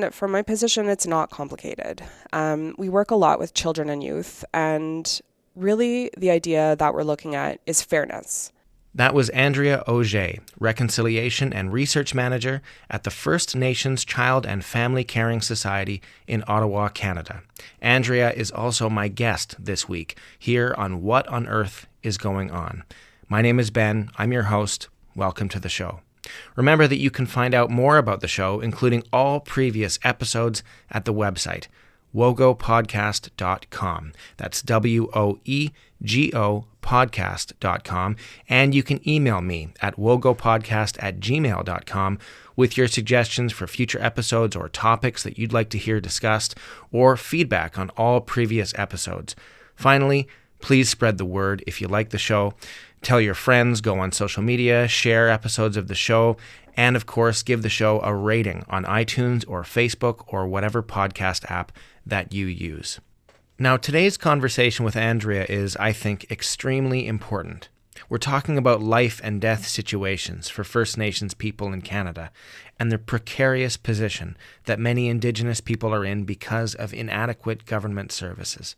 And from my position, it's not complicated. We work a lot with children and youth, and really the idea that we're looking at is fairness. That was Andrea Auger, Reconciliation and Research Manager at the First Nations Child and Family Caring Society in Ottawa, Canada. Andrea is also my guest this week here on What on Earth is Going On. My name is Ben. I'm your host. Welcome to the show. Remember that you can find out more about the show, including all previous episodes, at the website wogopodcast.com. That's WOEGO podcast.com. And you can email me at wogopodcast@gmail.com with your suggestions for future episodes or topics that you'd like to hear discussed, or feedback on all previous episodes. Finally, please spread the word if you like the show. Tell your friends, go on social media, share episodes of the show, and of course, give the show a rating on iTunes or Facebook or whatever podcast app that you use. Now, today's conversation with Andrea is, I think, extremely important. We're talking about life and death situations for First Nations people in Canada and the precarious position that many Indigenous people are in because of inadequate government services.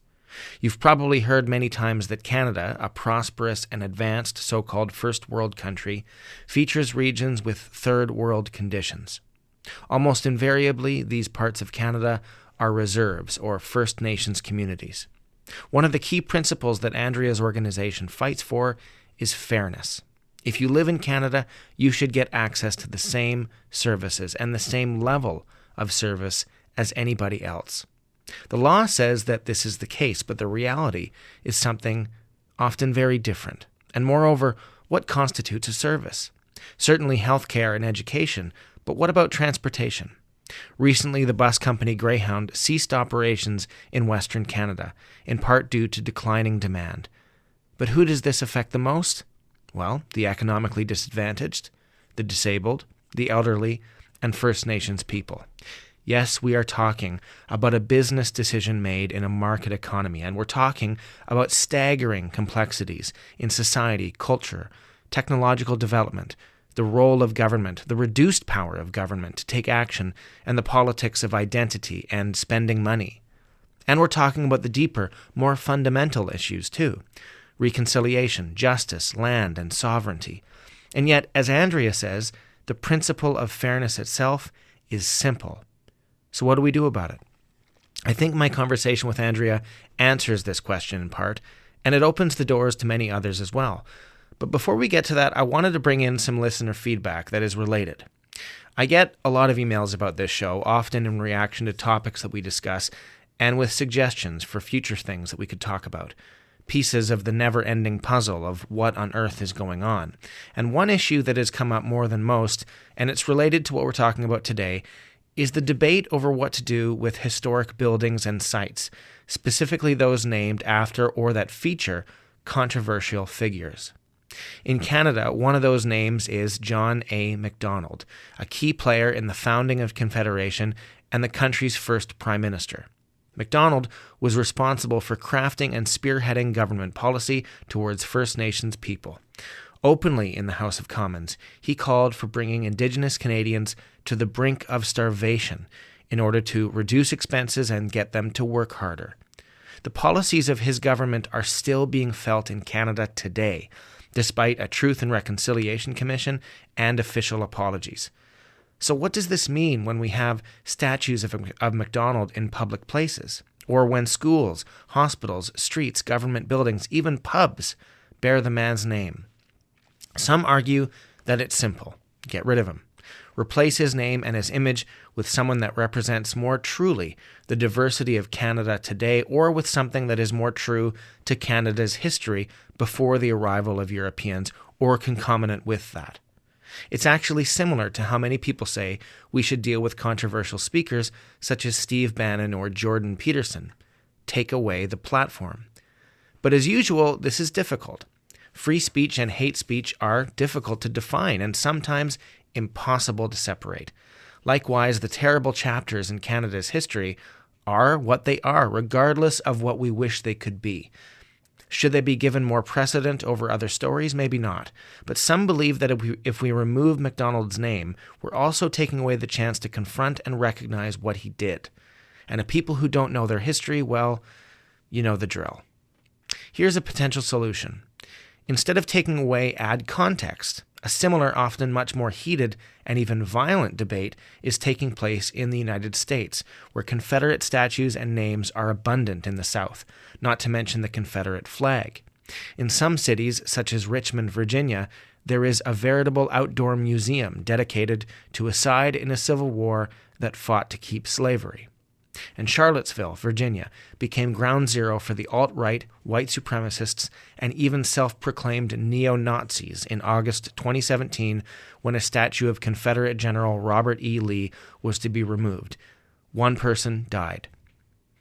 You've probably heard many times that Canada, a prosperous and advanced so-called first world country, features regions with third world conditions. Almost invariably, these parts of Canada are reserves or First Nations communities. One of the key principles that Andrea's organization fights for is fairness. If you live in Canada, you should get access to the same services and the same level of service as anybody else. The law says that this is the case, but the reality is something often very different. And moreover, what constitutes a service? Certainly healthcare and education, but what about transportation? Recently, the bus company Greyhound ceased operations in Western Canada, in part due to declining demand. But who does this affect the most? Well, the economically disadvantaged, the disabled, the elderly, and First Nations people. Yes, we are talking about a business decision made in a market economy, and we're talking about staggering complexities in society, culture, technological development, the role of government, the reduced power of government to take action, and the politics of identity and spending money. And we're talking about the deeper, more fundamental issues too: reconciliation, justice, land, and sovereignty. And yet, as Andrea says, the principle of fairness itself is simple. So what do we do about it? I think my conversation with Andrea answers this question in part, and it opens the doors to many others as well. But before we get to that, I wanted to bring in some listener feedback that is related. I get a lot of emails about this show, often in reaction to topics that we discuss, and with suggestions for future things that we could talk about. Pieces of the never-ending puzzle of what on earth is going on. And one issue that has come up more than most, and it's related to what we're talking about today, is the debate over what to do with historic buildings and sites, specifically those named after or that feature controversial figures. In Canada, one of those names is John A. Macdonald, a key player in the founding of Confederation and the country's first prime minister. Macdonald was responsible for crafting and spearheading government policy towards First Nations people. Openly in the House of Commons, he called for bringing Indigenous Canadians to the brink of starvation in order to reduce expenses and get them to work harder. The policies of his government are still being felt in Canada today, despite a Truth and Reconciliation Commission and official apologies. So what does this mean when we have statues of Macdonald in public places, or when schools, hospitals, streets, government buildings, even pubs bear the man's name? Some argue that it's simple. Get rid of him. Replace his name and his image with someone that represents more truly the diversity of Canada today, or with something that is more true to Canada's history before the arrival of Europeans, or concomitant with that. It's actually similar to how many people say we should deal with controversial speakers such as Steve Bannon or Jordan Peterson. Take away the platform. But as usual, this is difficult. Free speech and hate speech are difficult to define and sometimes impossible to separate. Likewise, the terrible chapters in Canada's history are what they are, regardless of what we wish they could be. Should they be given more precedent over other stories? Maybe not. But some believe that if we remove MacDonald's name, we're also taking away the chance to confront and recognize what he did. And if people who don't know their history, well, you know the drill. Here's a potential solution. Instead of taking away, add context. A similar, often much more heated and even violent debate is taking place in the United States, where Confederate statues and names are abundant in the South, not to mention the Confederate flag. In some cities, such as Richmond, Virginia, there is a veritable outdoor museum dedicated to a side in a Civil War that fought to keep slavery. And Charlottesville, Virginia, became ground zero for the alt-right, white supremacists, and even self-proclaimed neo-Nazis in August 2017 when a statue of Confederate General Robert E. Lee was to be removed. One person died.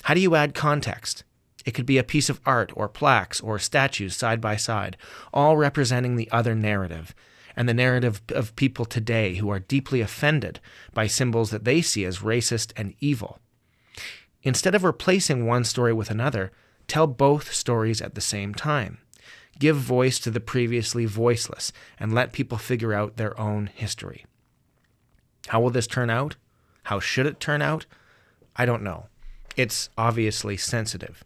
How do you add context? It could be a piece of art or plaques or statues side by side, all representing the other narrative, and the narrative of people today who are deeply offended by symbols that they see as racist and evil. Instead of replacing one story with another, tell both stories at the same time. Give voice to the previously voiceless and let people figure out their own history. How will this turn out? How should it turn out? I don't know. It's obviously sensitive.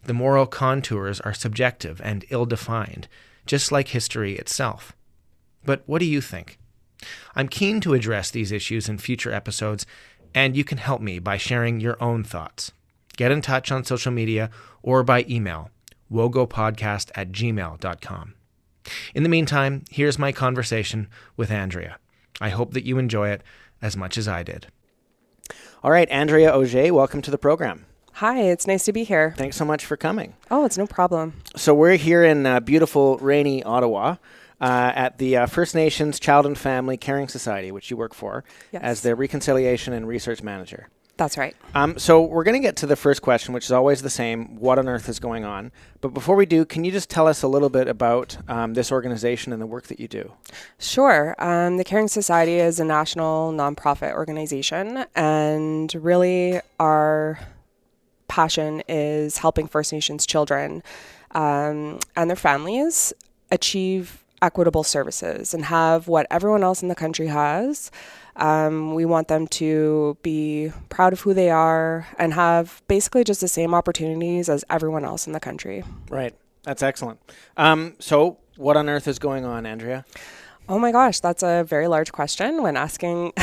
The moral contours are subjective and ill-defined, just like history itself. But what do you think? I'm keen to address these issues in future episodes, and you can help me by sharing your own thoughts. Get in touch on social media or by email, wogopodcast@gmail.com. In the meantime, here's my conversation with Andrea. I hope that you enjoy it as much as I did. All right, Andrea Auger, welcome to the program. Hi, it's nice to be here. Thanks so much for coming. Oh, it's no problem. So we're here in beautiful, rainy Ottawa at the First Nations Child and Family Caring Society, which you work for, as the Reconciliation and Research Manager. That's right. So we're going to get to the first question, which is always the same. What on earth is going on? But before we do, can you just tell us a little bit about this organization and the work that you do? Sure. The Caring Society is a national nonprofit organization, and really our passion is helping First Nations children and their families achieve equitable services and have what everyone else in the country has. We want them to be proud of who they are and have basically just the same opportunities as everyone else in the country. Right. That's excellent. So what on earth is going on, Andrea? Oh my gosh, that's a very large question when asking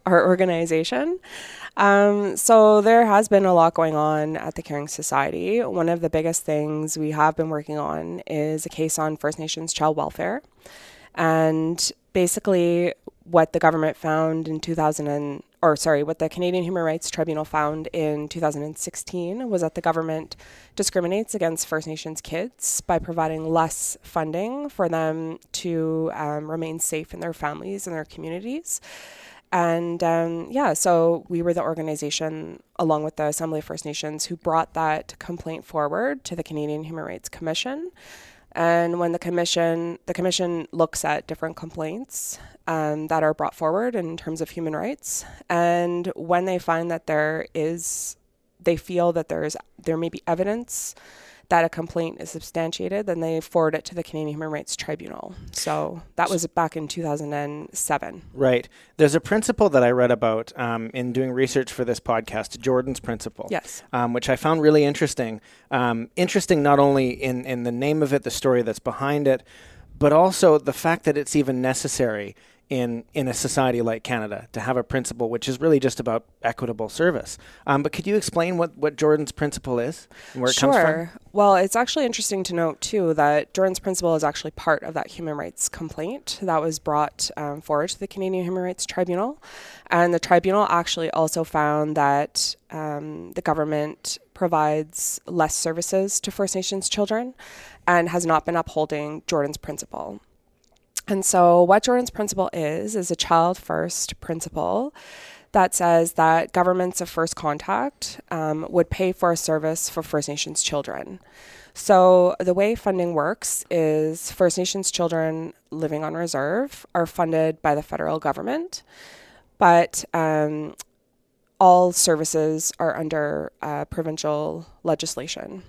our organization. So there has been a lot going on at the Caring Society. One of the biggest things we have been working on is a case on First Nations child welfare. And basically what the government found in what the Canadian Human Rights Tribunal found in 2016 was that the government discriminates against First Nations kids by providing less funding for them to remain safe in their families and their communities. And so we were the organization, along with the Assembly of First Nations, who brought that complaint forward to the Canadian Human Rights Commission. And when the commission looks at different complaints that are brought forward in terms of human rights, and when they find that they feel that there may be evidence that a complaint is substantiated, then they forward it to the Canadian Human Rights Tribunal. So that was back in 2007. Right. There's a principle that I read about in doing research for this podcast, Jordan's Principle. Yes. Which I found really interesting. Interesting not only in the name of it, the story that's behind it, but also the fact that it's even necessary in a society like Canada to have a principle which is really just about equitable service. But could you explain what Jordan's Principle is and where it comes from? Sure. Well, it's actually interesting to note, too, that Jordan's Principle is actually part of that human rights complaint that was brought forward to the Canadian Human Rights Tribunal. And the tribunal actually also found that the government provides less services to First Nations children and has not been upholding Jordan's Principle. And so what Jordan's Principle is a child first principle that says that governments of first contact would pay for a service for First Nations children. So the way funding works is First Nations children living on reserve are funded by the federal government, but all services are under provincial legislation.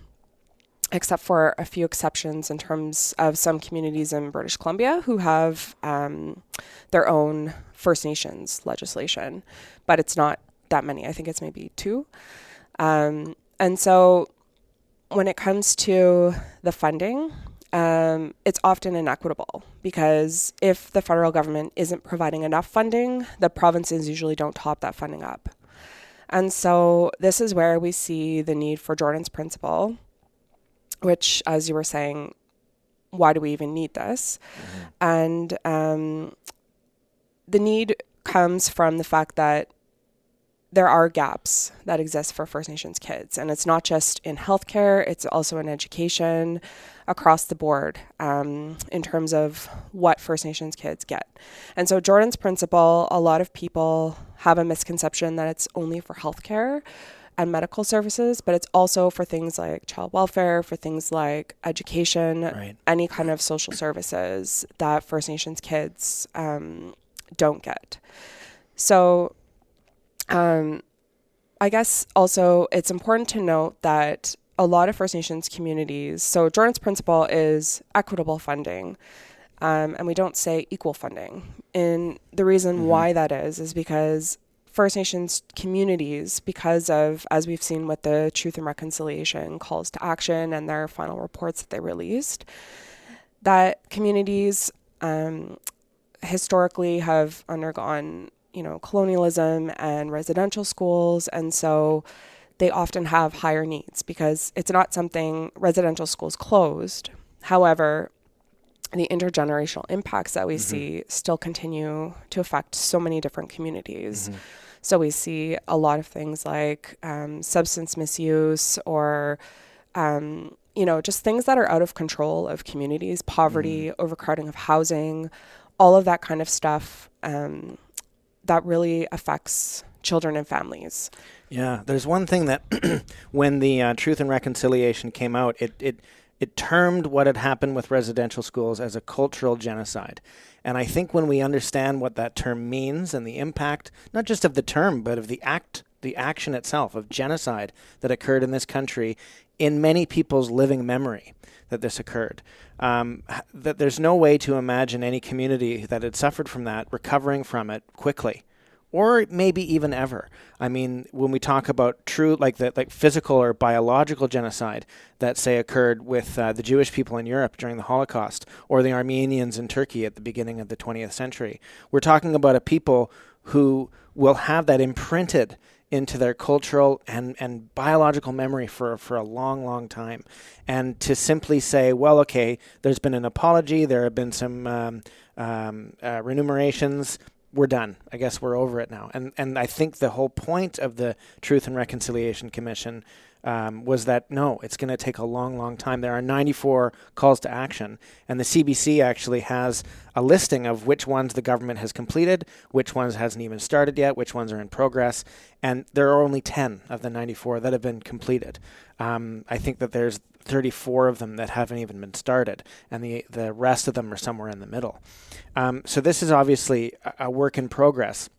except for a few exceptions in terms of some communities in British Columbia who have their own First Nations legislation, but it's not that many. I think it's maybe two. And so when it comes to the funding, it's often inequitable because if the federal government isn't providing enough funding, the provinces usually don't top that funding up. And so this is where we see the need for Jordan's principle, which, as you were saying, why do we even need this? Mm-hmm. And the need comes from the fact that there are gaps that exist for First Nations kids. And it's not just in healthcare, it's also in education across the board in terms of what First Nations kids get. And so Jordan's principle, a lot of people have a misconception that it's only for healthcare and medical services, but it's also for things like child welfare, for things like education, right, any kind of social services that First Nations kids don't get. So I guess also it's important to note that a lot of First Nations communities, so Jordan's principle is equitable funding, and we don't say equal funding. And the reason why that is because First Nations communities, because of, as we've seen with the Truth and Reconciliation calls to action and their final reports that they released, that communities historically have undergone colonialism and residential schools. And so they often have higher needs because it's not something residential schools closed. However, the intergenerational impacts that we see still continue to affect so many different communities. So we see a lot of things like substance misuse or, just things that are out of control of communities, poverty, overcrowding of housing, all of that kind of stuff that really affects children and families. Yeah, there's one thing that when the Truth and Reconciliation came out, it termed what had happened with residential schools as a cultural genocide. And I think when we understand what that term means and the impact, not just of the term, but of the action itself of genocide that occurred in this country in many people's living memory, that this occurred, that there's no way to imagine any community that had suffered from that recovering from it quickly, or maybe even ever. I mean, when we talk about true, like physical or biological genocide that, say, occurred with the Jewish people in Europe during the Holocaust, or the Armenians in Turkey at the beginning of the 20th century, we're talking about a people who will have that imprinted into their cultural and biological memory for a long, long time. And to simply say, well, okay, there's been an apology, there have been some remunerations, we're done. I guess we're over it now. And I think the whole point of the Truth and Reconciliation Commission was that, no, it's going to take a long, long time. There are 94 calls to action, and the CBC actually has a listing of which ones the government has completed, which ones hasn't even started yet, which ones are in progress, and there are only 10 of the 94 that have been completed. I think that there's 34 of them that haven't even been started, and the rest of them are somewhere in the middle. So this is obviously a work in progress.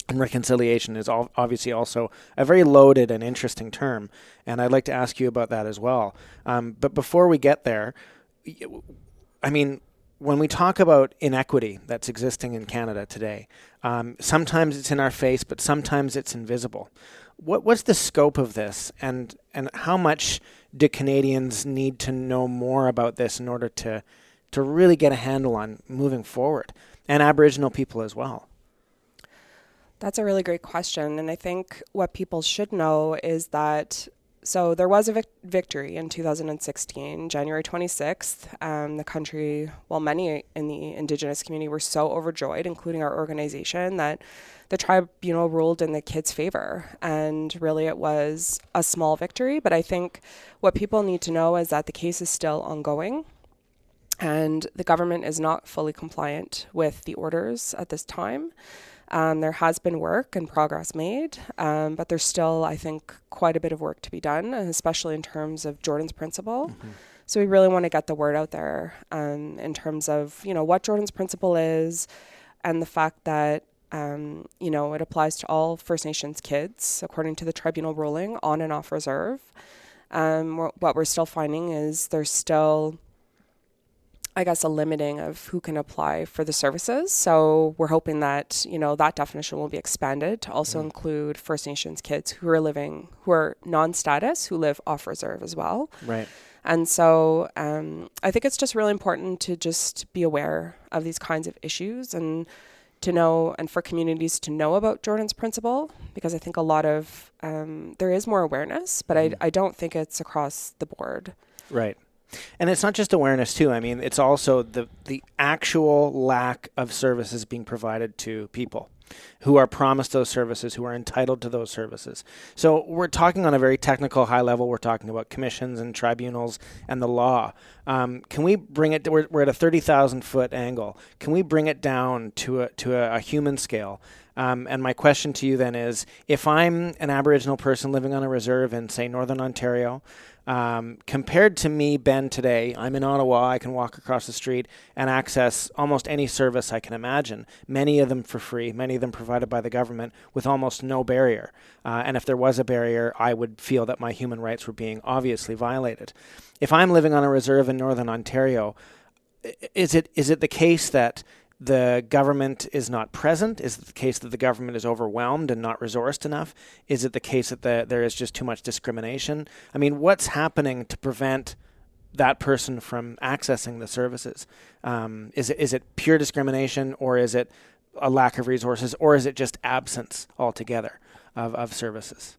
And reconciliation is obviously also a very loaded and interesting term, and I'd like to ask you about that as well. But before we get there, I mean, when we talk about inequity that's existing in Canada today, sometimes it's in our face, but sometimes it's invisible. What's the scope of this, and how much do Canadians need to know more about this in order to really get a handle on moving forward, and Aboriginal people as well? That's a really great question. And I think what people should know is that, so there was a victory in 2016, January 26th. The country, well, many in the Indigenous community were so overjoyed, including our organization, that the tribunal ruled in the kids' favor. And really it was a small victory. But I think what people need to know is that the case is still ongoing. And the government is not fully compliant with the orders at this time. There has been work and progress made, but there's still, I think, quite a bit of work to be done, especially in terms of Jordan's principle. So we really want to get the word out there in terms of, what Jordan's principle is, and the fact that, it applies to all First Nations kids, according to the tribunal ruling, on and off reserve. What we're still finding is there's still, I guess, a limiting of who can apply for the services. So we're hoping that, that definition will be expanded to also include First Nations kids who are non-status, who live off reserve as well. Right. And so I think it's just really important to just be aware of these kinds of issues and to know, and for communities to know about Jordan's principle, because I think a lot of, there is more awareness, but I don't think it's across the board. Right. And it's not just awareness too. I mean, it's also the actual lack of services being provided to people who are promised those services, who are entitled to those services. So we're talking on a very technical high level. We're talking about commissions and tribunals and the law. Can we bring it, we're at a 30,000 foot angle. Can we bring it down to a human scale? And my question to you then is, if I'm an Aboriginal person living on a reserve in, say, Northern Ontario, compared to me, Ben, today, I'm in Ottawa, I can walk across the street and access almost any service I can imagine, many of them for free, many of them provided by the government with almost no barrier. And if there was a barrier, I would feel that my human rights were being obviously violated. If I'm living on a reserve in Northern Ontario, is it the case that the government is not present? Is it the case that the government is overwhelmed and not resourced enough? Is it the case that there is just too much discrimination? I mean, what's happening to prevent that person from accessing the services? Is it pure discrimination, or is it a lack of resources, or is it just absence altogether of services?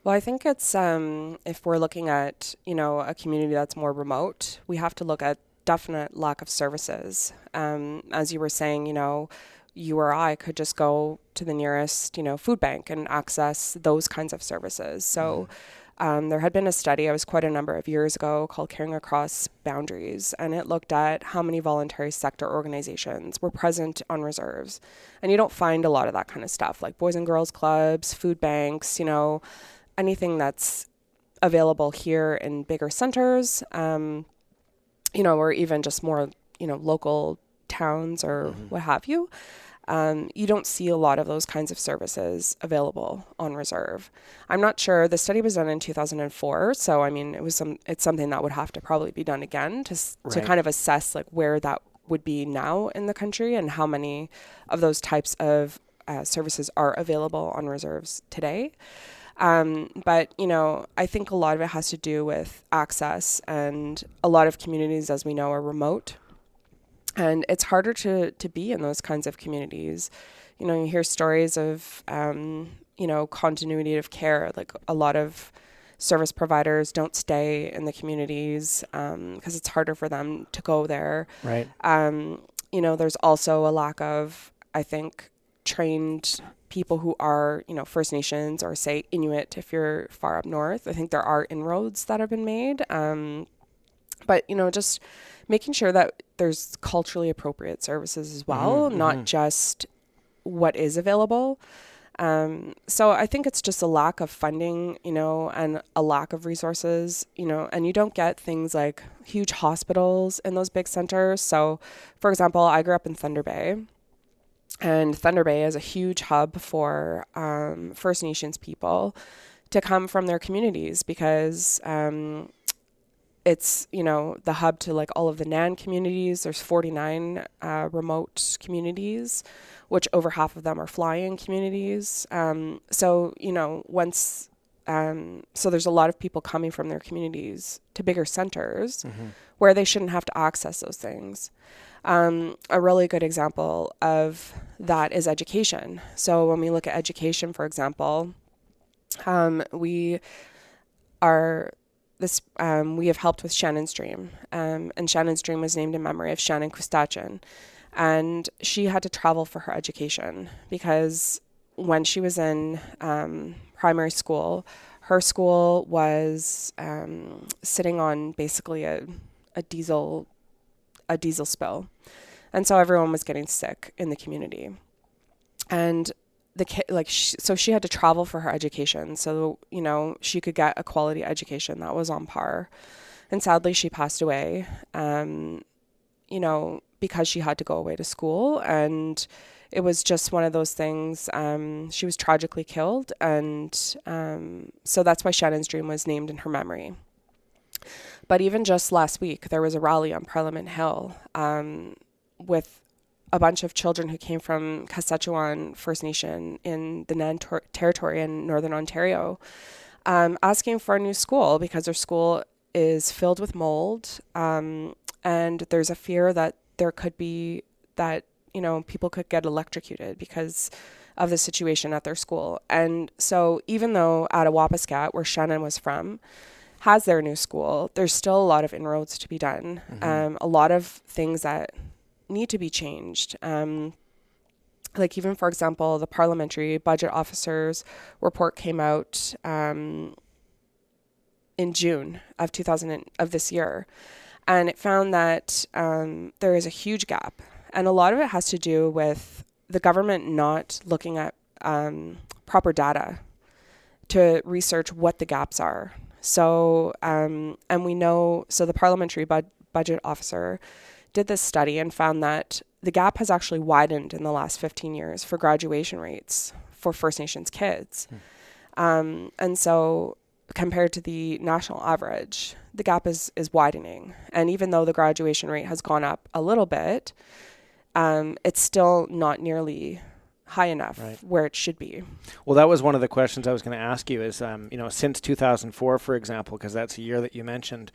Well, I think it's, if we're looking at, a community that's more remote, we have to look at definite lack of services. As you were saying, you or I could just go to the nearest, food bank and access those kinds of services. So there had been a study, it was quite a number of years ago, called Caring Across Boundaries, and it looked at how many voluntary sector organizations were present on reserves. And you don't find a lot of that kind of stuff, like Boys and Girls Clubs, food banks, anything that's available here in bigger centers, or even just more, local towns or what have you. You don't see a lot of those kinds of services available on reserve. I'm not sure. The study was done in 2004, so I mean, it's something that would have to probably be done again to kind of assess like where that would be now in the country and how many of those types of services are available on reserves today. But, I think a lot of it has to do with access, and a lot of communities, as we know, are remote. And it's harder to be in those kinds of communities. You hear stories of, continuity of care. Like a lot of service providers don't stay in the communities because it's harder for them to go there. Right. There's also a lack of, I think, trained people who are, First Nations or say Inuit if you're far up north. I think there are inroads that have been made. But, just making sure that there's culturally appropriate services as well, not just what is available. So I think it's just a lack of funding, and a lack of resources, and you don't get things like huge hospitals in those big centers. So, for example, I grew up in Thunder Bay. And Thunder Bay is a huge hub for First Nations people to come from their communities because it's, the hub to like all of the Nan communities. There's 49 remote communities, which over half of them are fly-in communities. So there's a lot of people coming from their communities to bigger centers where they shouldn't have to access those things. A really good example of that is education. So when we look at education, for example, we have helped with Shannon's Dream, and Shannon's Dream was named in memory of Shannon Kustachin, and she had to travel for her education because when she was in primary school, her school was sitting on basically a diesel spill. And so everyone was getting sick in the community. And so she had to travel for her education. So, she could get a quality education that was on par. And sadly, she passed away, because she had to go away to school. And it was just one of those things. She was tragically killed, and so that's why Shannon's Dream was named in her memory. But even just last week, there was a rally on Parliament Hill with a bunch of children who came from Saskatchewan First Nation in the Nan Territory in Northern Ontario, asking for a new school because their school is filled with mold, and there's a fear that there could be that, people could get electrocuted because of the situation at their school. And so even though Attawapiskat, where Shannon was from, has their new school, there's still a lot of inroads to be done. A lot of things that need to be changed. Like even, for example, the Parliamentary Budget Officer's report came out in June of this year. And it found that there is a huge gap. And a lot of it has to do with the government not looking at proper data to research what the gaps are. So, and we know, so the Parliamentary Budget Officer did this study and found that the gap has actually widened in the last 15 years for graduation rates for First Nations kids. And so compared to the national average, the gap is widening. And even though the graduation rate has gone up a little bit, it's still not nearly high enough where it should be. Well, that was one of the questions I was going to ask you is, since 2004, for example, because that's a year that you mentioned,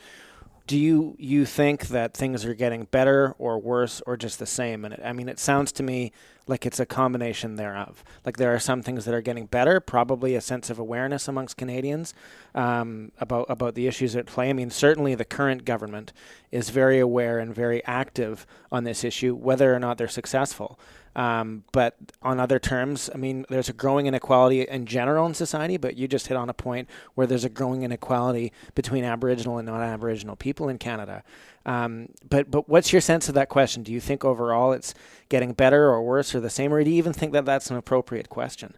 do you think that things are getting better or worse or just the same? And it sounds to me like it's a combination thereof. Like there are some things that are getting better, probably a sense of awareness amongst Canadians about the issues at play. I mean, certainly the current government is very aware and very active on this issue, whether or not they're successful. But on other terms, I mean, there's a growing inequality in general in society, but you just hit on a point where there's a growing inequality between Aboriginal and non-Aboriginal people in Canada. But what's your sense of that question? Do you think overall it's getting better or worse or the same, or do you even think that that's an appropriate question?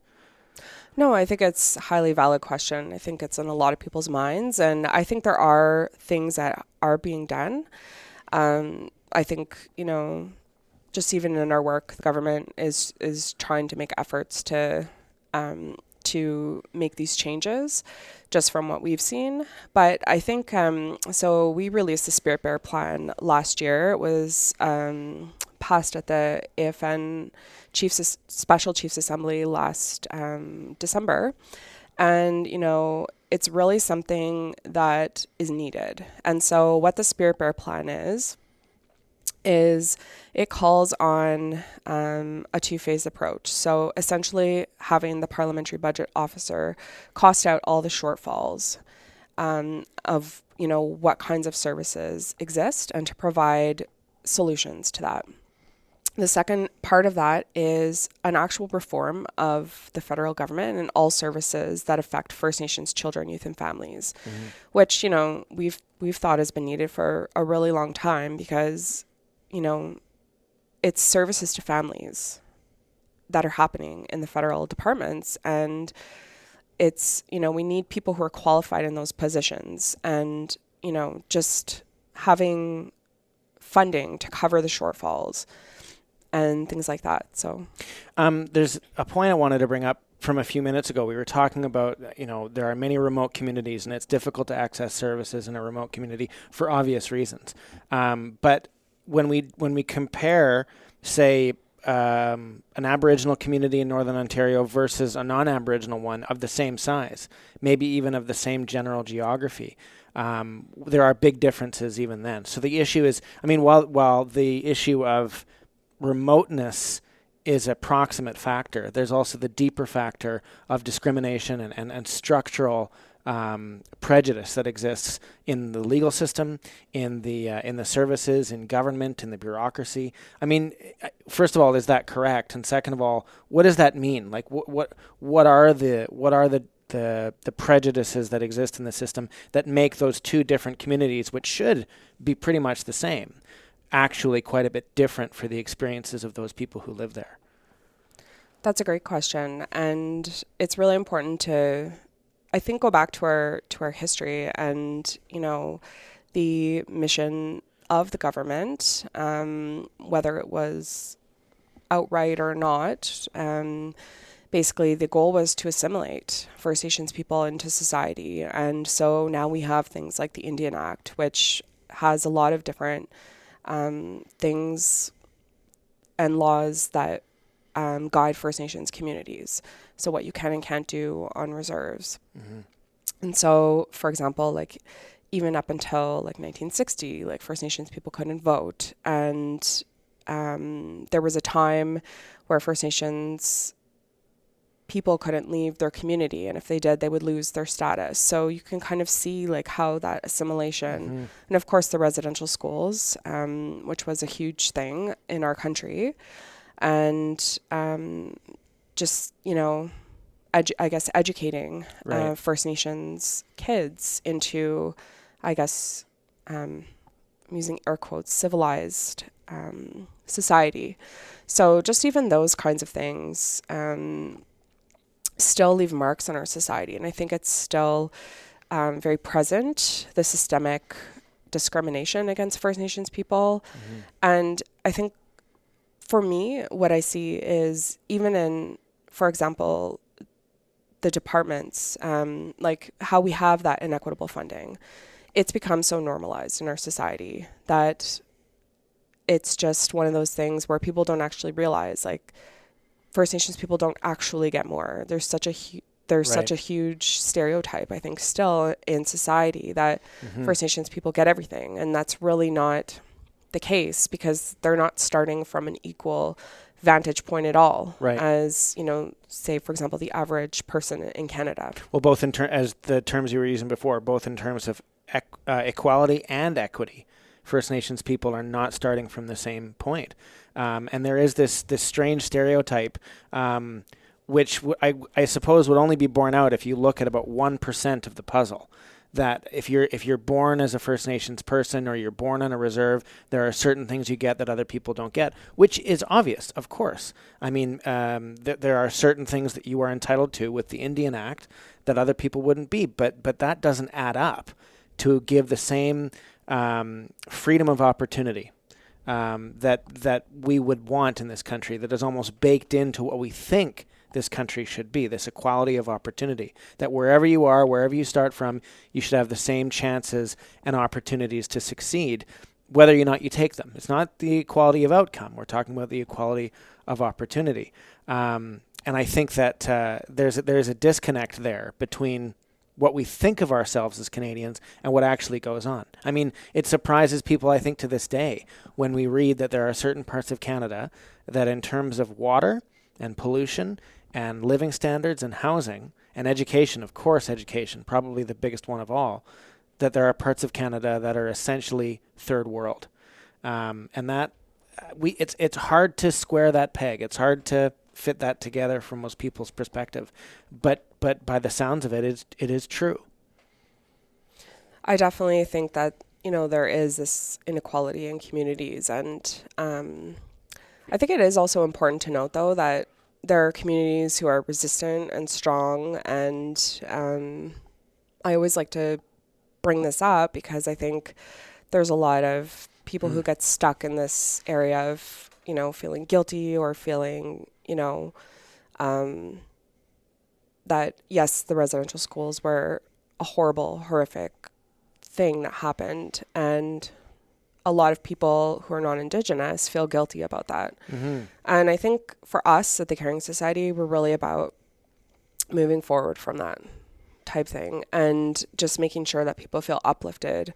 No, I think it's a highly valid question. I think it's in a lot of people's minds, and I think there are things that are being done. I think, just even in our work, the government is trying to make efforts to make these changes, just from what we've seen. But I think, so we released the Spirit Bear Plan last year. It was passed at the AFN Special Chiefs Assembly last December. And, it's really something that is needed. And so what the Spirit Bear Plan is it calls on a two-phase approach. So essentially having the Parliamentary Budget Officer cost out all the shortfalls of, what kinds of services exist and to provide solutions to that. The second part of that is an actual reform of the federal government and all services that affect First Nations children, youth, and families, which, we've thought has been needed for a really long time because it's services to families that are happening in the federal departments. And it's, we need people who are qualified in those positions and, just having funding to cover the shortfalls and things like that. So there's a point I wanted to bring up from a few minutes ago. We were talking about, there are many remote communities and it's difficult to access services in a remote community for obvious reasons. But when we compare, say, an Aboriginal community in Northern Ontario versus a non-Aboriginal one of the same size, maybe even of the same general geography, there are big differences even then. So the issue is, while the issue of remoteness is a proximate factor, there's also the deeper factor of discrimination and structural prejudice that exists in the legal system, in the services, in government, in the bureaucracy. First of all, is that correct? And second of all, what does that mean? Like, what are the prejudices that exist in the system that make those two different communities, which should be pretty much the same, actually quite a bit different for the experiences of those people who live there? That's a great question, and it's really important to, I think, go back to our history and, the mission of the government, whether it was outright or not. Basically, the goal was to assimilate First Nations people into society. And so now we have things like the Indian Act, which has a lot of different things and laws that guide First Nations communities. So what you can and can't do on reserves. Mm-hmm. And so, for example, like even up until like 1960, like First Nations people couldn't vote. And there was a time where First Nations people couldn't leave their community, and if they did, they would lose their status. So you can kind of see like how that assimilation, and of course the residential schools, which was a huge thing in our country, and just, you know, I guess educating First Nations kids into, I guess, I'm using air quotes, civilized society. So just even those kinds of things still leave marks on our society. And I think it's still very present, the systemic discrimination against First Nations people. Mm-hmm. And I think for me, what I see is even in, for example, the departments, like how we have that inequitable funding, it's become so normalized in our society that it's just one of those things where people don't actually realize, like, First Nations people don't actually get more. There's such a such a huge stereotype, I think, still in society that First Nations people get everything, and that's really not the case, because they're not starting from an equal vantage point at all, as, you know, say, for example, the average person in Canada. Well, both in as the terms you were using before, both in terms of equality and equity. First Nations people are not starting from the same point. And there is this strange stereotype, which I suppose would only be borne out if you look at about 1% of the puzzle. That if you're born as a First Nations person, or you're born on a reserve, there are certain things you get that other people don't get, which is obvious, of course. I mean, there are certain things that you are entitled to with the Indian Act that other people wouldn't be, but that doesn't add up to give the same freedom of opportunity that we would want in this country, that is almost baked into what we think this country should be, this equality of opportunity, that wherever you are, wherever you start from, you should have the same chances and opportunities to succeed, whether or not you take them. It's not the equality of outcome. We're talking about the equality of opportunity. And I think that there's a disconnect there between what we think of ourselves as Canadians and what actually goes on. I mean, it surprises people, I think, to this day when we read that there are certain parts of Canada that, in terms of water and pollution and living standards and housing and education, of course, education, probably the biggest one of all, that there are parts of Canada that are essentially third world. And that it's hard to square that peg. It's hard to fit that together from most people's perspective. But by the sounds of it is true. I definitely think that, you know, there is this inequality in communities. And I think it is also important to note, though, that there are communities who are resistant and strong. And I always like to bring this up because I think there's a lot of people who get stuck in this area of, you know, feeling guilty or feeling, you know, that, yes, the residential schools were a horrible, horrific thing that happened. And a lot of people who are non-Indigenous feel guilty about that. Mm-hmm. And I think for us at the Caring Society, we're really about moving forward from that type thing and just making sure that people feel uplifted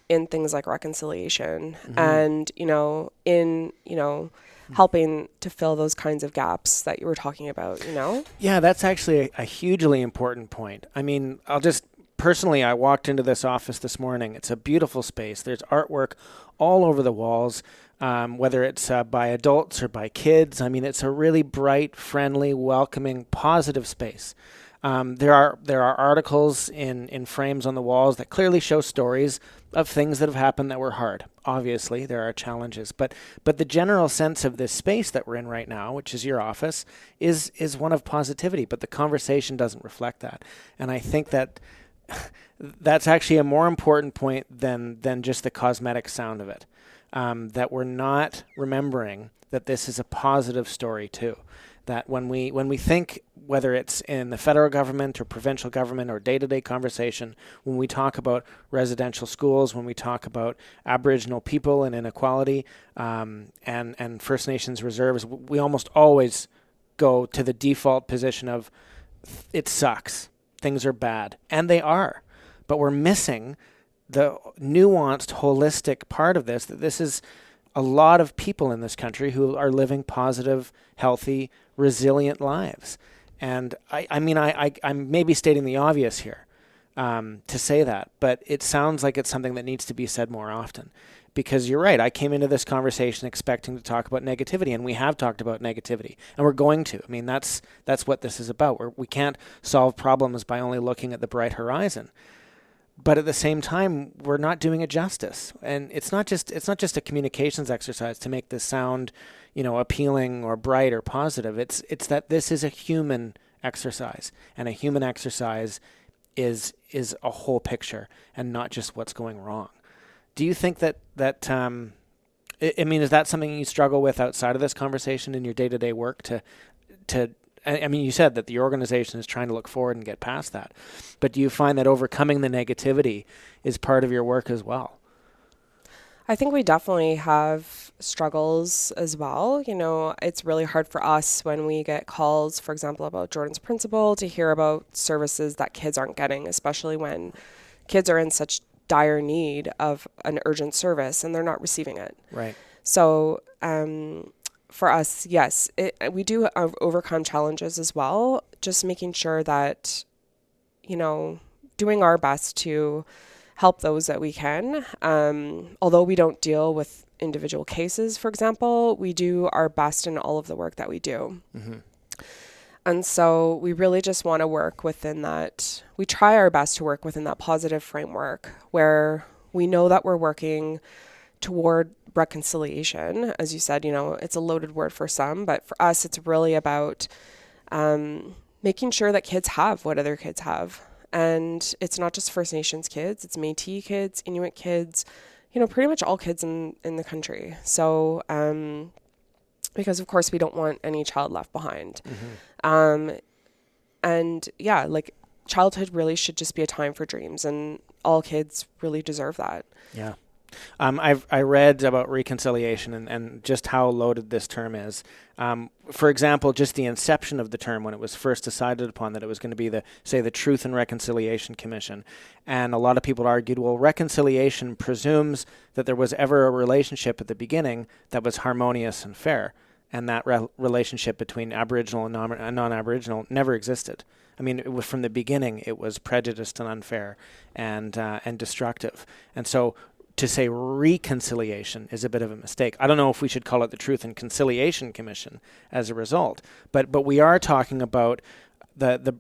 in things like reconciliation and, you know, in, you know, helping to fill those kinds of gaps that you were talking about, you know? Yeah, that's actually a hugely important point. I mean, personally, I walked into this office this morning. It's a beautiful space. There's artwork all over the walls, whether it's by adults or by kids. I mean, it's a really bright, friendly, welcoming, positive space. There are articles in frames on the walls that clearly show stories of things that have happened that were hard. Obviously, there are challenges, but the general sense of this space that we're in right now, which is your office, is one of positivity. But the conversation doesn't reflect that, and I think that that's actually a more important point than just the cosmetic sound of it. That we're not remembering that this is a positive story too. That when we think, whether it's in the federal government or provincial government or day-to-day conversation, when we talk about residential schools, when we talk about Aboriginal people and inequality, and First Nations reserves, we almost always go to the default position of it sucks, things are bad, and they are, but we're missing the nuanced, holistic part of this, that this is a lot of people in this country who are living positive, healthy, resilient lives. And I'm maybe stating the obvious here to say that, but it sounds like it's something that needs to be said more often. Because you're right, I came into this conversation expecting to talk about negativity, and we have talked about negativity, and we're going to. I mean, that's what this is about. We can't solve problems by only looking at the bright horizon. But at the same time, we're not doing it justice. And it's not just a communications exercise to make this sound, appealing or bright or positive. It's that this is a human exercise, and a human exercise is a whole picture and not just what's going wrong. Do you think that is that something you struggle with outside of this conversation in your day-to-day work you said that the organization is trying to look forward and get past that, but do you find that overcoming the negativity is part of your work as well? I think we definitely have struggles as well. It's really hard for us when we get calls, for example, about Jordan's Principle, to hear about services that kids aren't getting, especially when kids are in such dire need of an urgent service and they're not receiving it. Right. So, for us, yes, we do overcome challenges as well, just making sure that, doing our best to help those that we can. Although we don't deal with individual cases, for example, we do our best in all of the work that we do. Mm-hmm. And so we really just want to work within that. We try our best to work within that positive framework where we know that we're working toward reconciliation. As you said, it's a loaded word for some, but for us, it's really about making sure that kids have what other kids have. And it's not just First Nations kids, it's Métis kids, Inuit kids, pretty much all kids in the country. So, because of course we don't want any child left behind. Mm-hmm. And yeah, like childhood really should just be a time for dreams, and all kids really deserve that. Yeah. I read about reconciliation and just how loaded this term is. For example, just the inception of the term when it was first decided upon that it was going to be the Truth and Reconciliation Commission. And a lot of people argued, well, reconciliation presumes that there was ever a relationship at the beginning that was harmonious and fair. And that relationship between Aboriginal and non-Aboriginal never existed. I mean, it was from the beginning, it was prejudiced and unfair and destructive. And so to say reconciliation is a bit of a mistake. I don't know if we should call it the Truth and Conciliation Commission as a result, but we are talking about the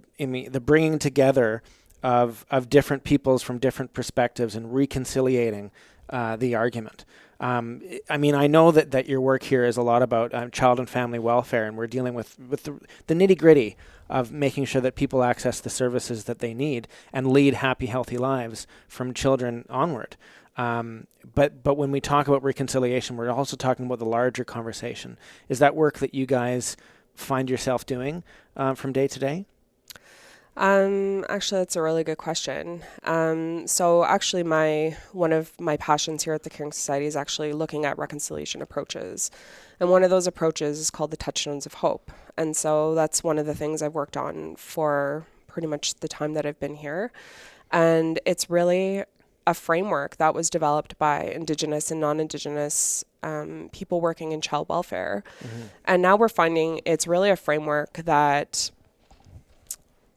bringing together of different peoples from different perspectives and reconciliating the argument. I know that your work here is a lot about child and family welfare, and we're dealing with the nitty-gritty of making sure that people access the services that they need and lead happy, healthy lives from children onward. But when we talk about reconciliation, we're also talking about the larger conversation. Is that work that you guys find yourself doing from day to day? Actually, that's a really good question. So actually one of my passions here at the Caring Society is actually looking at reconciliation approaches. And one of those approaches is called the Touchstones of Hope. And so that's one of the things I've worked on for pretty much the time that I've been here. And it's really a framework that was developed by indigenous and non-indigenous people working in child welfare. Mm-hmm. And now we're finding it's really a framework that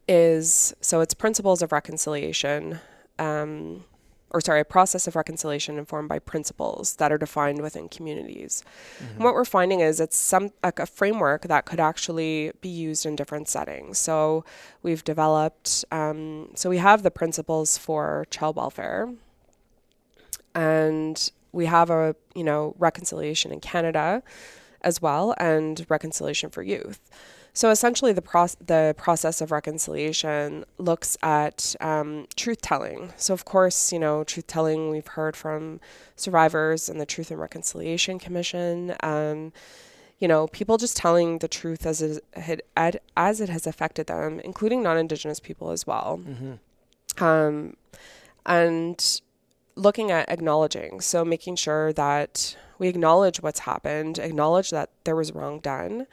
it's principles of reconciliation, a process of reconciliation informed by principles that are defined within communities. Mm-hmm. And what we're finding is it's a framework that could actually be used in different settings. So we've developed, we have the principles for child welfare, and we have a reconciliation in Canada as well, and reconciliation for youth. So essentially the process of reconciliation looks at truth-telling. So of course, truth-telling we've heard from survivors and the Truth and Reconciliation Commission. people just telling the truth as it has affected them, including non-Indigenous people as well. And looking at acknowledging, so making sure that we acknowledge what's happened, acknowledge that there was wrong done,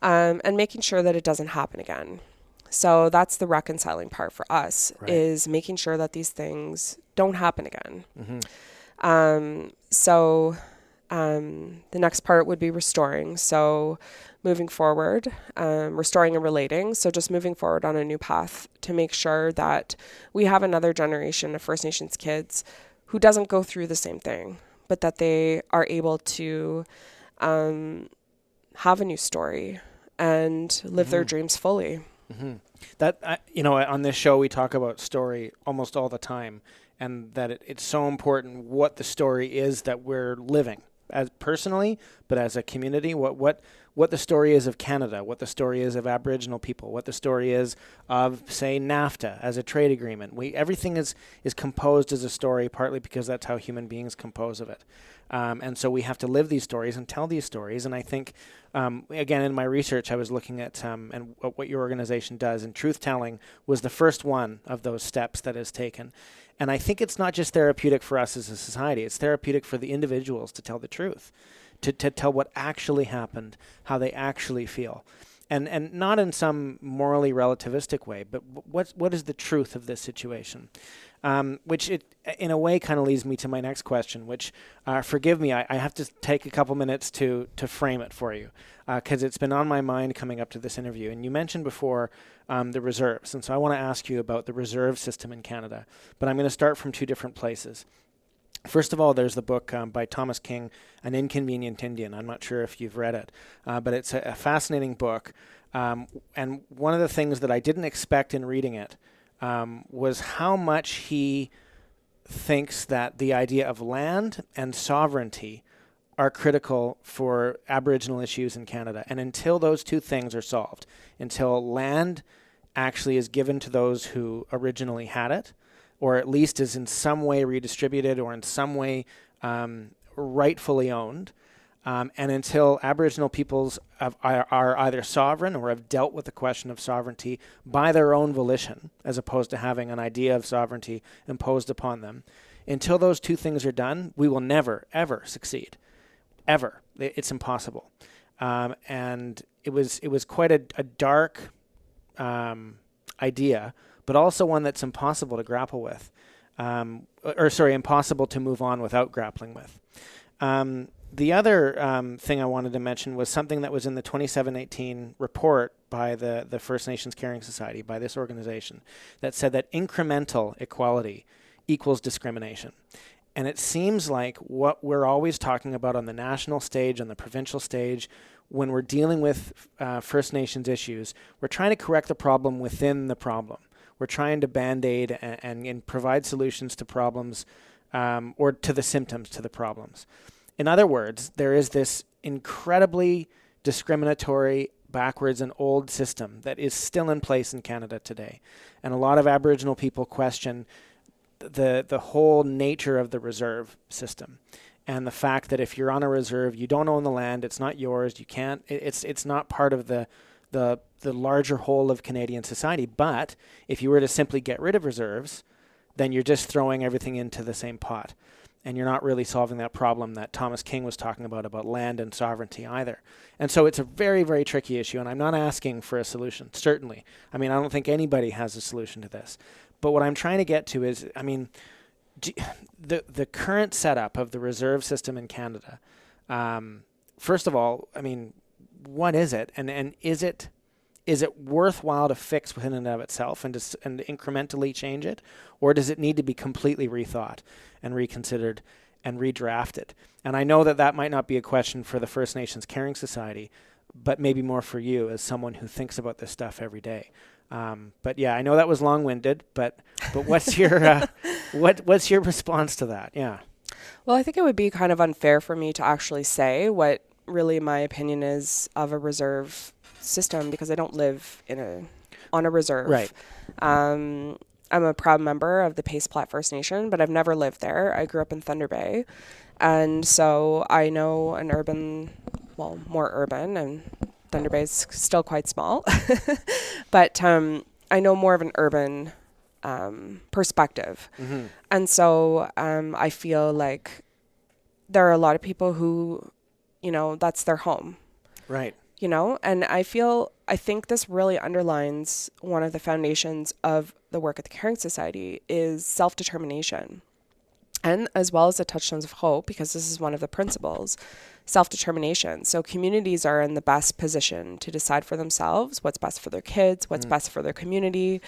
and making sure that it doesn't happen again. So that's the reconciling part for us, is making sure that these things don't happen again. The next part would be restoring. So moving forward, restoring and relating. So just moving forward on a new path to make sure that we have another generation of First Nations kids who doesn't go through the same thing, but that they are able to have a new story and live their dreams fully. That, on this show, we talk about story almost all the time, and that it's so important what the story is that we're living as personally, but as a community, what the story is of Canada, what the story is of Aboriginal people, what the story is of, say, NAFTA as a trade agreement. Everything is composed as a story, partly because that's how human beings compose of it. And so we have to live these stories and tell these stories. And I think, again, in my research, I was looking at and what your organization does, and truth-telling was the first one of those steps that is taken. And I think it's not just therapeutic for us as a society, it's therapeutic for the individuals to tell the truth, to tell what actually happened, how they actually feel. And not in some morally relativistic way, but what is the truth of this situation? Which in a way kind of leads me to my next question, which, forgive me, I have to take a couple minutes to frame it for you, because it's been on my mind coming up to this interview. And you mentioned before the reserves, and so I want to ask you about the reserve system in Canada, but I'm going to start from two different places. First of all, there's the book by Thomas King, An Inconvenient Indian. I'm not sure if you've read it, but it's a fascinating book. And one of the things that I didn't expect in reading it was how much he thinks that the idea of land and sovereignty are critical for Aboriginal issues in Canada. And until those two things are solved, until land actually is given to those who originally had it, or at least is in some way redistributed or in some way rightfully owned, and until Aboriginal peoples are either sovereign or have dealt with the question of sovereignty by their own volition, as opposed to having an idea of sovereignty imposed upon them, until those two things are done, we will never, ever succeed. Ever. It's impossible. And it was quite a dark idea, but also one that's impossible to grapple with. Impossible to move on without grappling with. The other thing I wanted to mention was something that was in the 2718 report by the First Nations Caring Society, by this organization, that said that incremental equality equals discrimination. And it seems like what we're always talking about on the national stage, on the provincial stage, when we're dealing with First Nations issues, we're trying to correct the problem within the problem. We're trying to band-aid and provide solutions to problems or to the symptoms to the problems. In other words, there is this incredibly discriminatory, backwards and old system that is still in place in Canada today. And a lot of Aboriginal people question the whole nature of the reserve system, and the fact that if you're on a reserve, you don't own the land, it's not yours, you can't, it's not part of the larger whole of Canadian society. But if you were to simply get rid of reserves, then you're just throwing everything into the same pot, and you're not really solving that problem that Thomas King was talking about land and sovereignty either. And so it's a very, very tricky issue, and I'm not asking for a solution, certainly. I mean, I don't think anybody has a solution to this. But what I'm trying to get to is, I mean, the current setup of the reserve system in Canada, first of all, I mean, what is it? And is it worthwhile to fix within and of itself and incrementally change it? Or does it need to be completely rethought and reconsidered and redrafted? And I know that might not be a question for the First Nations Caring Society, but maybe more for you as someone who thinks about this stuff every day. But yeah, I know that was long-winded, but what's your what's your response to that? Yeah. Well, I think it would be kind of unfair for me to actually say what really my opinion is of a reserve system, because I don't live on a reserve. Right. I'm a proud member of the Pays Plat First Nation, but I've never lived there. I grew up in Thunder Bay, and so I know an urban more urban, and Thunder Bay is still quite small, but I know more of an urban perspective. And so I feel like there are a lot of people who, that's their home. Right. And I think this really underlines one of the foundations of the work at the Caring Society is self-determination. And as well as the Touchstones of Hope, because this is one of the principles, self-determination. So communities are in the best position to decide for themselves what's best for their kids, what's best for their community.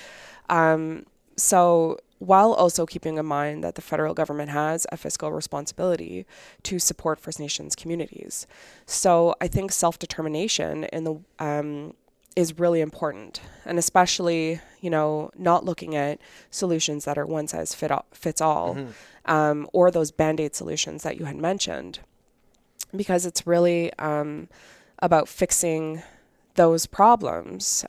So while also keeping in mind that the federal government has a fiscal responsibility to support First Nations communities. So I think self-determination is really important, and especially, not looking at solutions that are one size fits all, or those Band-Aid solutions that you had mentioned, because it's really about fixing those problems.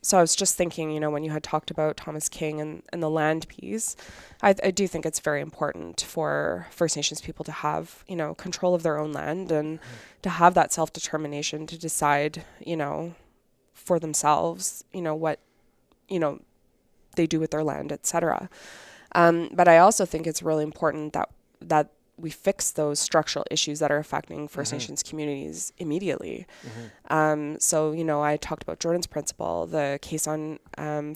So I was just thinking, when you had talked about Thomas King and the land piece, I do think it's very important for First Nations people to have, control of their own land and to have that self-determination to decide, for themselves, what, they do with their land, etc. But I also think it's really important that we fix those structural issues that are affecting First Nations communities immediately. So, I talked about Jordan's principle, the case on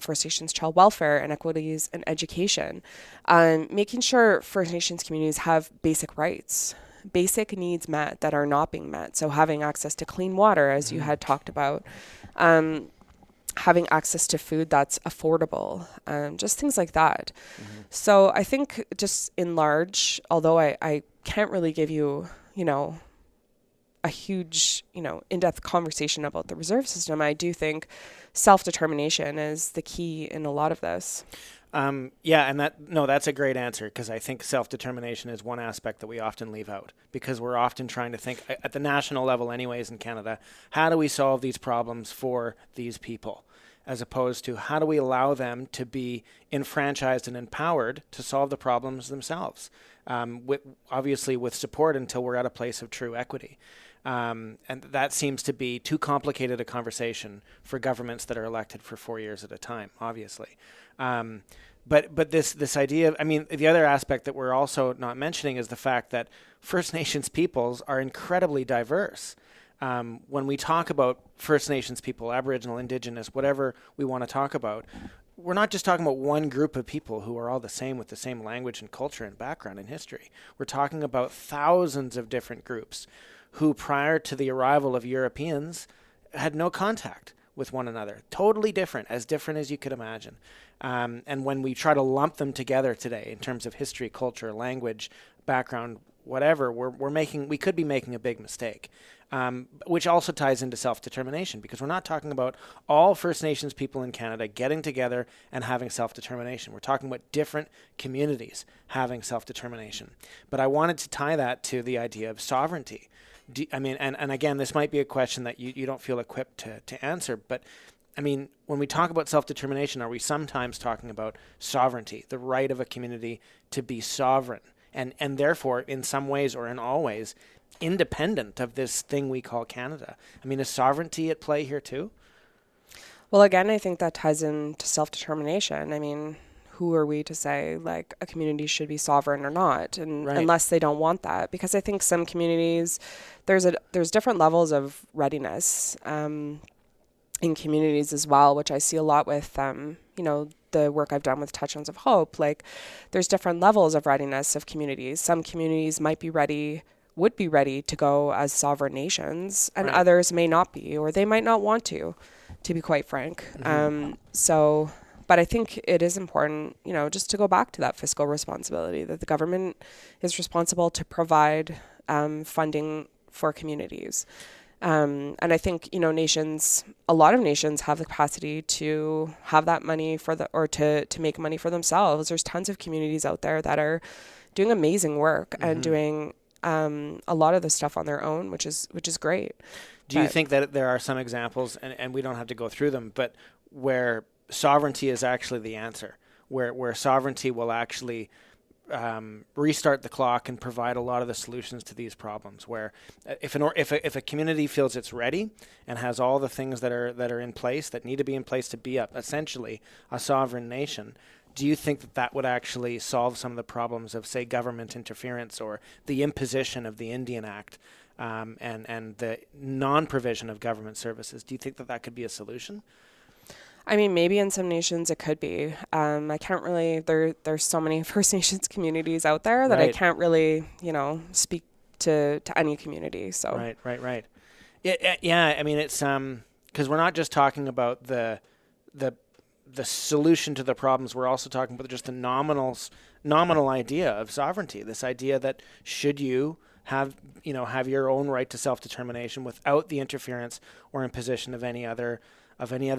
First Nations child welfare, inequities, and education. Making sure First Nations communities have basic rights, basic needs met that are not being met. So having access to clean water, as you had talked about, having access to food that's affordable, just things like that. So I think just in large, although I can't really give you, a huge, in-depth conversation about the reserve system, I do think self-determination is the key in a lot of this. That's a great answer, because I think self-determination is one aspect that we often leave out, because we're often trying to think at the national level anyways in Canada, how do we solve these problems for these people, as opposed to how do we allow them to be enfranchised and empowered to solve the problems themselves, obviously with support until we're at a place of true equity. And that seems to be too complicated a conversation for governments that are elected for 4 years at a time, obviously. But this idea of, the other aspect that we're also not mentioning is the fact that First Nations peoples are incredibly diverse. When we talk about First Nations people, Aboriginal, Indigenous, whatever we want to talk about, we're not just talking about one group of people who are all the same with the same language and culture and background and history. We're talking about thousands of different groups who, prior to the arrival of Europeans, had no contact with one another. Totally different as you could imagine. And when we try to lump them together today in terms of history, culture, language, background, whatever, we could be making a big mistake. Which also ties into self-determination, because we're not talking about all First Nations people in Canada getting together and having self-determination. We're talking about different communities having self-determination. But I wanted to tie that to the idea of sovereignty. And again, this might be a question that you don't feel equipped to answer, but when we talk about self-determination, are we sometimes talking about sovereignty, the right of a community to be sovereign, and therefore, in some ways or in all ways, independent of this thing we call Canada? Is sovereignty at play here too? Well, again, I think that ties into self-determination. Who are we to say like a community should be sovereign or not, and right. Unless they don't want that? Because I think some communities, there's different levels of readiness in communities as well, which I see a lot with the work I've done with Touchstones of Hope. Like, there's different levels of readiness of communities. Some communities would be ready to go as sovereign nations, and right. others may not be, or they might not want to be quite frank. But I think it is important, just to go back to that fiscal responsibility, that the government is responsible to provide funding for communities. And I think, a lot of nations have the capacity to have that money to make money for themselves. There's tons of communities out there that are doing amazing work and doing a lot of the stuff on their own, which is great. Do you think that there are some examples, and we don't have to go through them, but where sovereignty is actually the answer, where sovereignty will actually restart the clock and provide a lot of the solutions to these problems. Where if a community feels it's ready and has all the things that are in place that need to be in place to be essentially a sovereign nation, do you think that would actually solve some of the problems of, say, government interference or the imposition of the Indian Act and the non-provision of government services? Do you think that could be a solution? I mean, maybe in some nations it could be. I can't really, there's so many First Nations communities out there that I can't really, speak to any community. So Right. Yeah, I mean, it's because we're not just talking about the solution to the problems. We're also talking about just the nominal idea of sovereignty. This idea that should you have your own right to self-determination without the interference or imposition of any other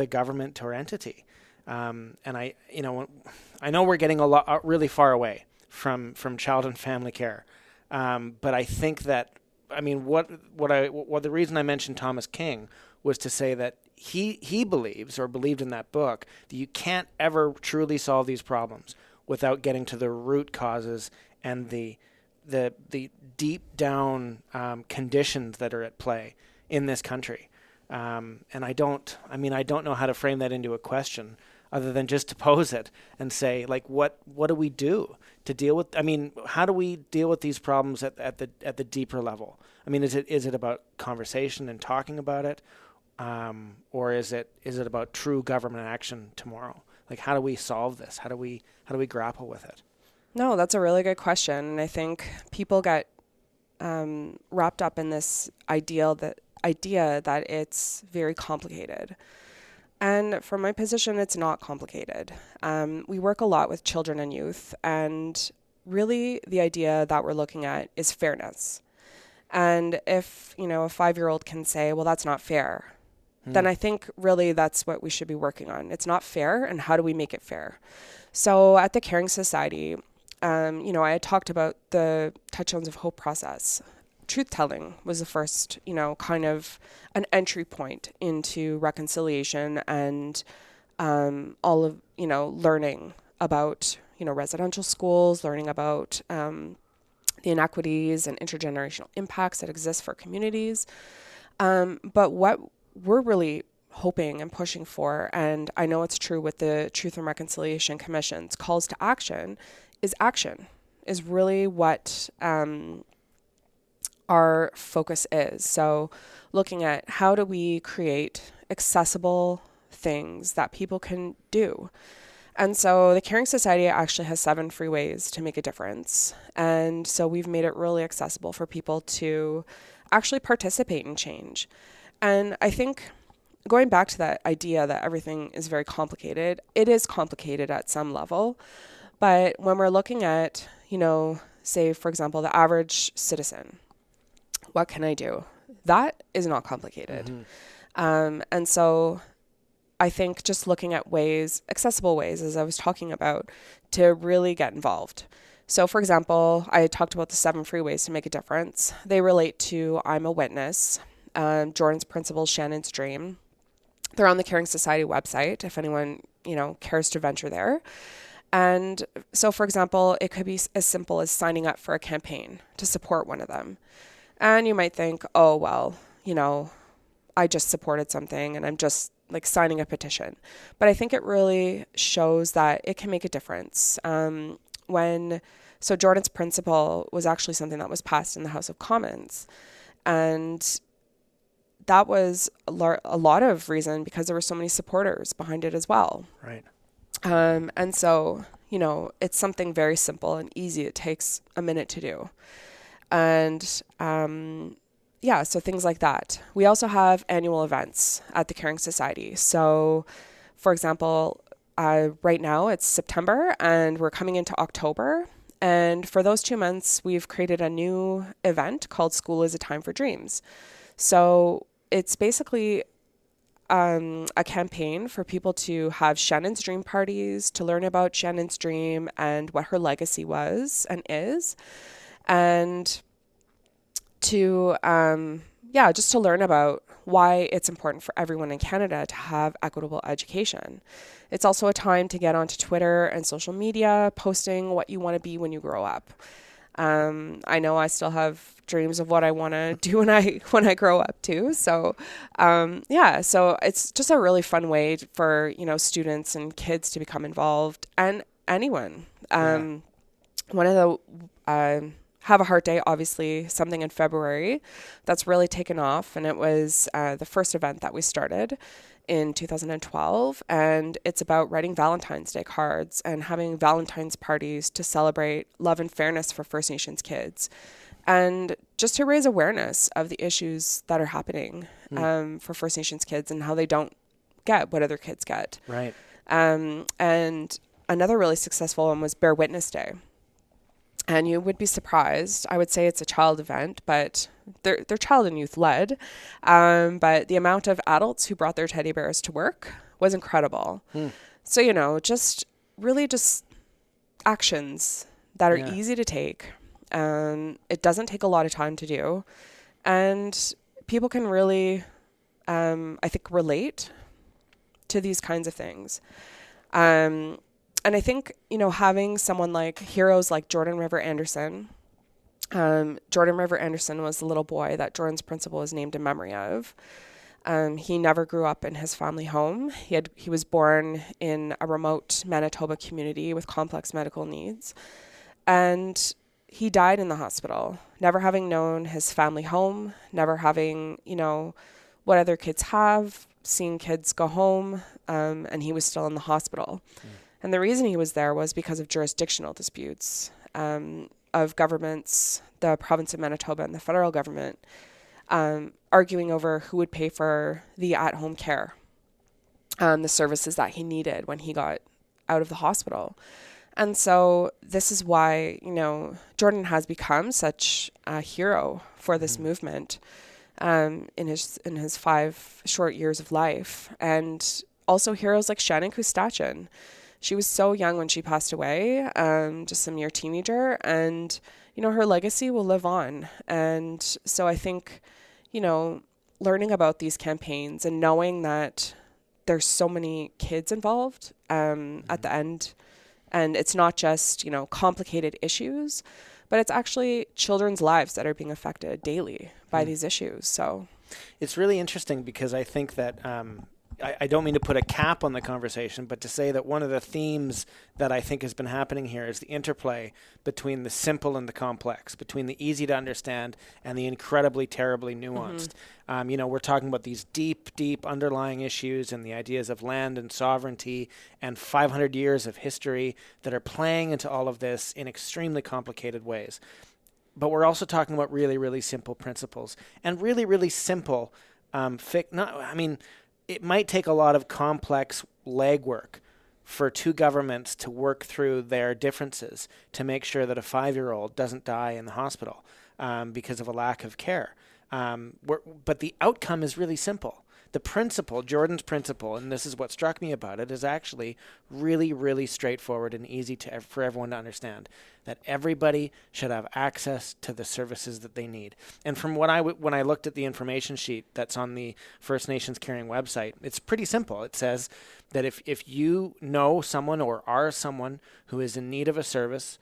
government or entity. And I know we're getting really far away from child and family care. But I think that, the reason I mentioned Thomas King was to say that he believed in that book that you can't ever truly solve these problems without getting to the root causes and the deep down conditions that are at play in this country. And I don't know how to frame that into a question other than just to pose it and say, like, what do we do to deal with? How do we deal with these problems at the deeper level? Is it about conversation and talking about it, or is it about true government action tomorrow? Like, how do we solve this? How do we grapple with it? No, that's a really good question. And I think people get wrapped up in this idea that it's very complicated. And from my position, it's not complicated. We work a lot with children and youth, and really the idea that we're looking at is fairness. And if, a 5-year-old can say, well, that's not fair, then I think really that's what we should be working on. It's not fair, and how do we make it fair? So at the Caring Society, I had talked about the Touchstones of Hope process. Truth-telling was the first, kind of an entry point into reconciliation and all of, learning about, residential schools, learning about the inequities and intergenerational impacts that exist for communities. But what we're really hoping and pushing for, and I know it's true with the Truth and Reconciliation Commission's calls to action, is really what our focus is. So looking at how do we create accessible things that people can do. And so the Caring Society actually has 7 free ways to make a difference. And so we've made it really accessible for people to actually participate in change. And I think going back to that idea that everything is very complicated, it is complicated at some level. But when we're looking at, say, for example, the average citizen, what can I do? That is not complicated. And so I think just looking at accessible ways, as I was talking about, to really get involved. So, for example, I talked about the 7 free ways to make a difference. They relate to I'm a Witness, Jordan's Principles, Shannon's Dream. They're on the Caring Society website if anyone, cares to venture there. And so, for example, it could be as simple as signing up for a campaign to support one of them. And you might think, oh, well, I just supported something and I'm just signing a petition. But I think it really shows that it can make a difference. So Jordan's Principle was actually something that was passed in the House of Commons. And that was a lot of reason because there were so many supporters behind it as well. Right. And so, it's something very simple and easy. It takes a minute to do. And so things like that. We also have annual events at the Caring Society. So, for example, right now it's September and we're coming into October. And for those 2 months, we've created a new event called School is a Time for Dreams. So it's basically a campaign for people to have Shannon's Dream parties, to learn about Shannon's Dream and what her legacy was and is. And to, just to learn about why it's important for everyone in Canada to have equitable education. It's also a time to get onto Twitter and social media, posting what you want to be when you grow up. I know I still have dreams of what I want to do when I grow up too. So, so it's just a really fun way for, students and kids to become involved, and anyone. One of the Have a Heart Day, obviously something in February that's really taken off, and it was the first event that we started in 2012, and it's about writing Valentine's Day cards and having Valentine's parties to celebrate love and fairness for First Nations kids, and just to raise awareness of the issues that are happening for First Nations kids and how they don't get what other kids get. Right. And another really successful one was Bear Witness Day. And you would be surprised. I would say it's a child event, but they're child and youth led. But the amount of adults who brought their teddy bears to work was incredible. So, just actions that are easy to take. It doesn't take a lot of time to do. And people can really, I think, relate to these kinds of things. And I think, having someone like heroes like Jordan River Anderson. Jordan River Anderson was the little boy that Jordan's principal is named in memory of. He never grew up in his family home. He was born in a remote Manitoba community with complex medical needs. And he died in the hospital, never having known his family home, never having, what other kids have, seeing kids go home, and he was still in the hospital. And the reason he was there was because of jurisdictional disputes of governments, the province of Manitoba and the federal government, arguing over who would pay for the at-home care, the services that he needed when he got out of the hospital. And so this is why, Jordan has become such a hero for this movement in his 5 short years of life. And also heroes like Shannon Kustachin. She was so young when she passed away, just a mere teenager, and, her legacy will live on. And so I think, learning about these campaigns and knowing that there's so many kids involved at the end, and it's not just, complicated issues, but it's actually children's lives that are being affected daily by these issues. So it's really interesting because I think that I don't mean to put a cap on the conversation, but to say that one of the themes that I think has been happening here is the interplay between the simple and the complex, between the easy to understand and the incredibly, terribly nuanced. We're talking about these deep, deep underlying issues and the ideas of land and sovereignty and 500 years of history that are playing into all of this in extremely complicated ways. But we're also talking about really, really simple principles and really, really simple it might take a lot of complex legwork for two governments to work through their differences to make sure that a 5-year-old doesn't die in the hospital because of a lack of care. But the outcome is really simple. The principle, Jordan's principle, and this is what struck me about it, is actually really, really straightforward and easy for everyone to understand, that everybody should have access to the services that they need. And from when I looked at the information sheet that's on the First Nations Caring website, it's pretty simple. It says that if you know someone or are someone who is in need of a service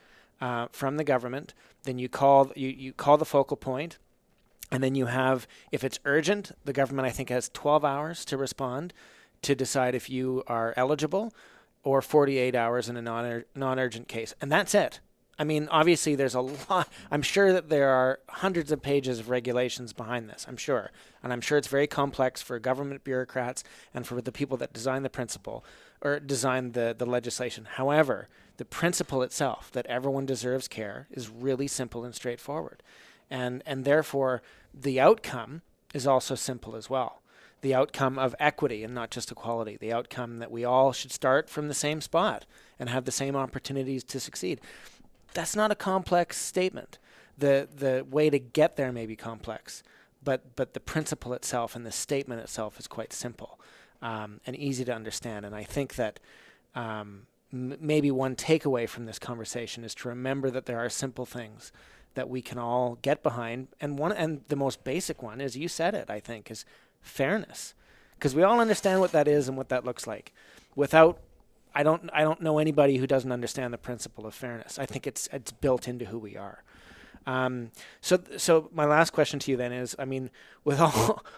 from the government, then you call the focal point. And then you have, if it's urgent, the government, I think, has 12 hours to respond to decide if you are eligible, or 48 hours in a non-urgent case. And that's it. I mean, obviously, there's a lot. I'm sure that there are hundreds of pages of regulations behind this, I'm sure. And I'm sure it's very complex for government bureaucrats and for the people that design the principle or design the legislation. However, the principle itself, that everyone deserves care, is really simple and straightforward. And therefore, the outcome is also simple as well. The outcome of equity and not just equality. The outcome that we all should start from the same spot and have the same opportunities to succeed. That's not a complex statement. The way to get there may be complex, but the principle itself and the statement itself is quite simple and easy to understand. And I think that maybe one takeaway from this conversation is to remember that there are simple things that we can all get behind. And the most basic one, as you said it, I think, is fairness. Because we all understand what that is and what that looks like. Without I don't know anybody who doesn't understand the principle of fairness. I think it's built into who we are. So my last question to you then is, I mean, with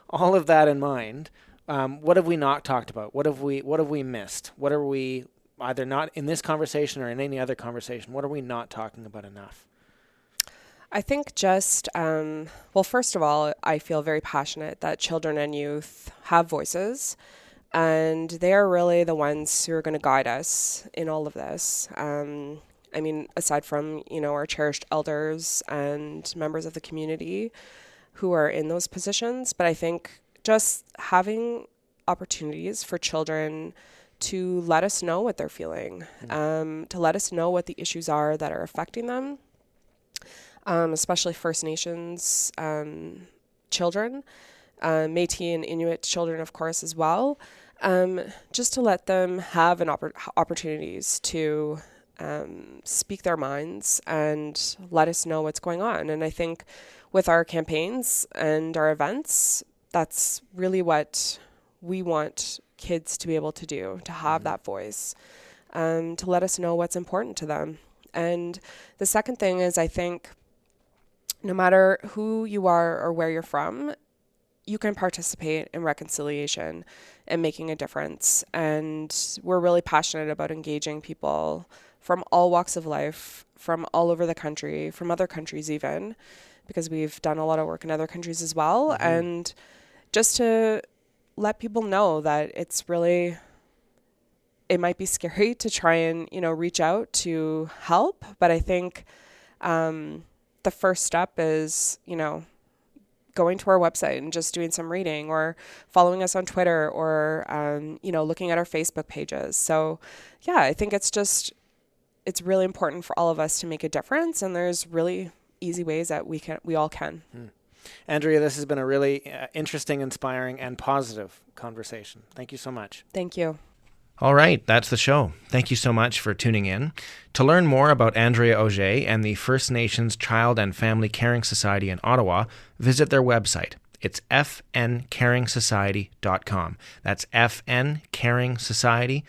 all of that in mind, what have we not talked about? What have we missed? What are we either not in this conversation or in any other conversation? What are we not talking about enough? I think just, well, first of all, I feel very passionate that children and youth have voices, and they are really the ones who are going to guide us in all of this. I mean, aside from, our cherished elders and members of the community who are in those positions, but I think just having opportunities for children to let us know what they're feeling, to let us know what the issues are that are affecting them, especially First Nations children, Métis and Inuit children, of course, as well, just to let them have opportunities to speak their minds and let us know what's going on. And I think with our campaigns and our events, that's really what we want kids to be able to do, to have that voice, to let us know what's important to them. And the second thing is, I think no matter who you are or where you're from, you can participate in reconciliation and making a difference. And we're really passionate about engaging people from all walks of life, from all over the country, from other countries even, because we've done a lot of work in other countries as well. And just to let people know that it might be scary to try and, reach out to help. But I think the first step is, going to our website and just doing some reading, or following us on Twitter, or, looking at our Facebook pages. So yeah, I think it's really important for all of us to make a difference. And there's really easy ways that we all can. Andrea, this has been a really interesting, inspiring, and positive conversation. Thank you so much. Thank you. All right, that's the show. Thank you so much for tuning in. To learn more about Andrea Auger and the First Nations Child and Family Caring Society in Ottawa, visit their website. It's fncaringsociety.com. That's fncaringsociety.com.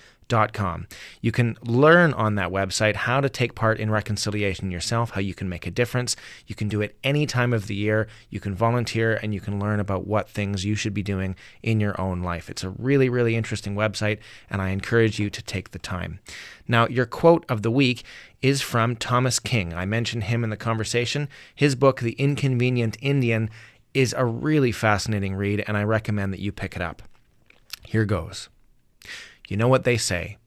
You can learn on that website how to take part in reconciliation yourself, how you can make a difference. You can do it any time of the year. You can volunteer, and you can learn about what things you should be doing in your own life. It's a really, really interesting website, and I encourage you to take the time. Now, your quote of the week is from Thomas King. I mentioned him in the conversation. His book, The Inconvenient Indian, is a really fascinating read, and I recommend that you pick it up. Here goes. You know what they say.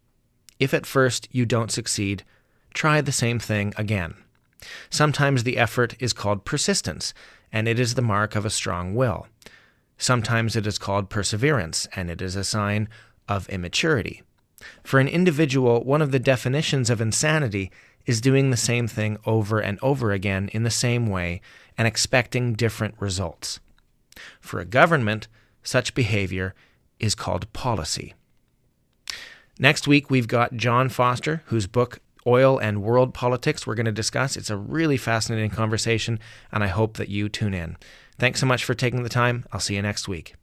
If at first you don't succeed, try the same thing again. Sometimes the effort is called persistence, and it is the mark of a strong will. Sometimes it is called perseverance, and it is a sign of immaturity. For an individual, one of the definitions of insanity is doing the same thing over and over again in the same way and expecting different results. For a government, such behavior is called policy. Next week, we've got John Foster, whose book, Oil and World Politics, we're going to discuss. It's a really fascinating conversation, and I hope that you tune in. Thanks so much for taking the time. I'll see you next week.